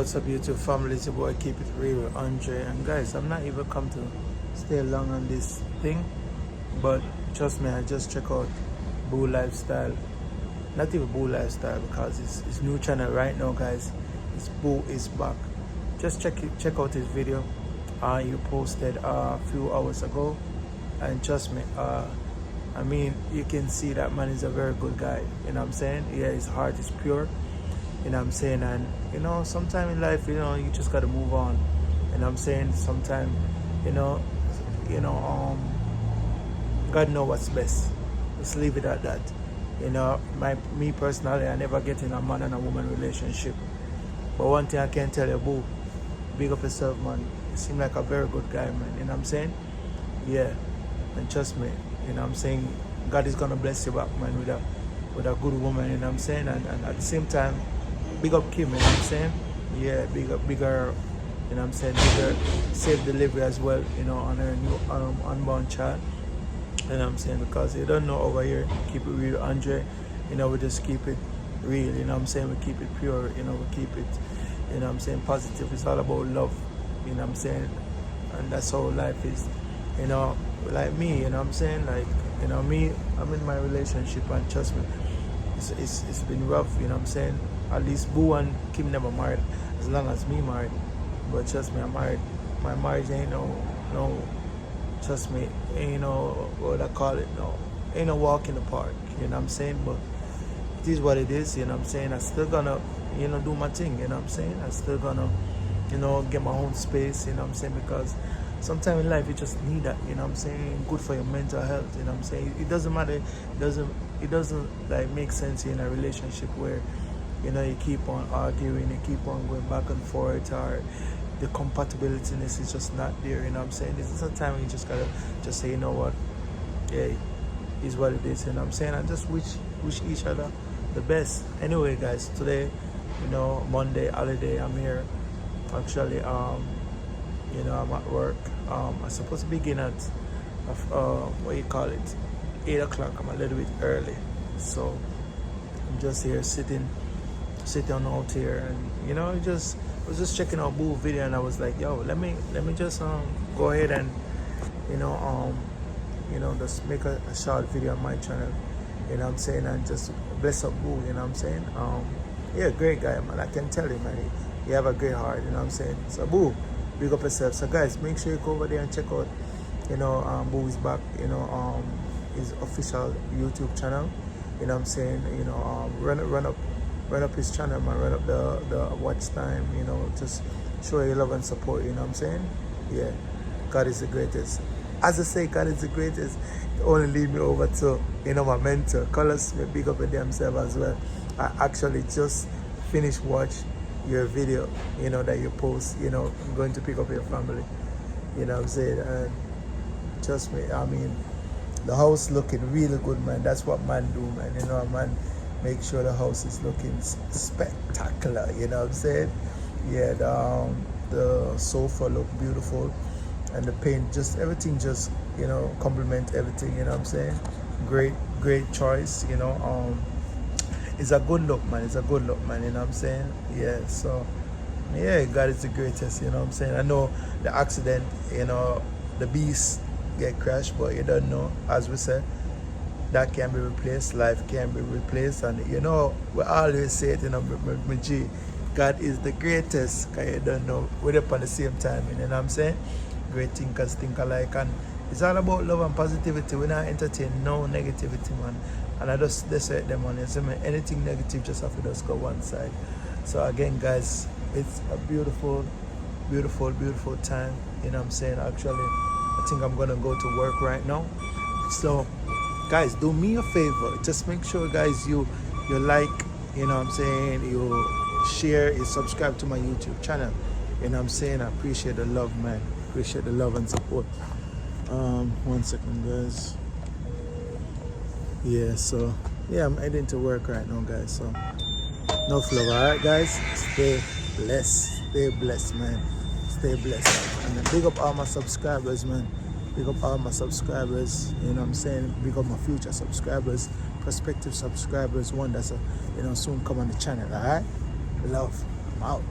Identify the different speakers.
Speaker 1: what's up YouTube family, it's your boy Keep It Real with Andre. And guys, I'm not even come to stay long on this thing, but trust me, I just check out Boo Lifestyle. Not even Boo Lifestyle, because it's new channel right now, guys. It's Booisback. Just check out his video. You posted a few hours ago, and trust me, I mean, you can see that man is a very good guy. You know what I'm saying? Yeah, his heart is pure. You know what I'm saying? And you know, sometime in life, you know, you just gotta move on. You know what I'm saying? Sometime, God know what's best. Just leave it at that. You know, me personally, I never get in a man and a woman relationship. But one thing I can tell you, Boo, big up yourself, man. You seem like a very good guy, man. You know what I'm saying? Yeah. And trust me, you know what I'm saying? God is gonna bless you back, man, with a good woman, you know what I'm saying? And at the same time, big up Kim, you know what I'm saying? Yeah, bigger, you know what I'm saying? Bigger safe delivery as well, you know, on her new unborn child. You know what I'm saying? Because you don't know over here, Keep It Real Andre, you know, we just keep it real, you know what I'm saying? We keep it pure, you know, we keep it, you know what I'm saying, positive. It's all about love, you know what I'm saying? And that's how life is, you know, like me, you know what I'm saying? Like, you know, me, I'm in my relationship, and trust me, it's been rough, you know what I'm saying? At least Boo and Kim never married as long as me married. But trust me, I'm married. My marriage ain't no, trust me, ain't no, what I call it, no, ain't no walk in the park, you know what I'm saying? But it is what it is, you know what I'm saying? I still gonna, you know, do my thing, you know what I'm saying? I still gonna, you know, get my own space, you know what I'm saying? Because sometimes in life you just need that, you know what I'm saying? Good for your mental health, you know what I'm saying? It doesn't matter, it doesn't like make sense in a relationship where, you know, you keep on arguing, you keep on going back and forth, or the compatibilityness is just not there, you know what I'm saying? This is a time when you just gotta just say, you know what, yeah, is what it is, you know what I'm saying? And just wish each other the best. Anyway, guys, today, you know, Monday, holiday, I'm here. Actually, you know, I'm at work. I'm supposed to begin at, what you call it, 8 o'clock. I'm a little bit early. So, I'm just here sitting out here, and you know, I was just checking out Boo video, and I was like, yo, let me just go ahead and you know just make a short video on my channel, you know what I'm saying, and just bless up Boo, you know what I'm saying. Yeah, great guy, man. I can tell you, man, you have a great heart, you know what I'm saying. So Boo, big up yourself. So guys, make sure you go over there and check out, you know, Booisback, you know, his official YouTube channel, you know what I'm saying. You know, run up his channel, man. Run up the watch time, you know, just show your love and support, you know what I'm saying. Yeah, God is the greatest. As I say, God is the greatest. It only lead me over to, you know, my mentor Colazsmithtv, big up with themselves as well. I actually just finished watch your video, you know, that you post, you know, I'm going to pick up your family, you know what I'm saying. And trust me, I mean, the house looking really good, man. That's what man do, man. You know, man, make sure the house is looking spectacular, you know what I'm saying. Yeah, the sofa look beautiful, and the paint, just everything, just, you know, complement everything, you know what I'm saying. Great choice, you know. It's a good look, man. It's a good look, man, you know what I'm saying. Yeah, so yeah, God is the greatest, you know what I'm saying. I know the accident, you know, the beast get crashed, but you don't know, as we said, that can be replaced, life can be replaced. And you know, we always say it, you know, my G, God is the greatest, because you don't know, we're up on the same time, you know what I'm saying. Great thinkers think alike, and it's all about love and positivity. We're not entertain no negativity, man. And I just say them on it. Anything negative just have to just go one side. So again, guys, it's a beautiful time, you know what I'm saying. Actually, I think I'm gonna go to work right now. So guys, do me a favor, just make sure, guys, you like, you know what I'm saying, you share, you subscribe to my YouTube channel, you know what I'm saying. I appreciate the love, man. Appreciate the love and support. 1 second, guys. Yeah, so yeah, I'm heading to work right now, guys. So enough love. All right, guys, stay blessed, man. Stay blessed, and then big up all my subscribers, man. Big up all my subscribers, you know what I'm saying. Big up my future subscribers, prospective subscribers, one that's you know, soon come on the channel. All right, love. I'm out.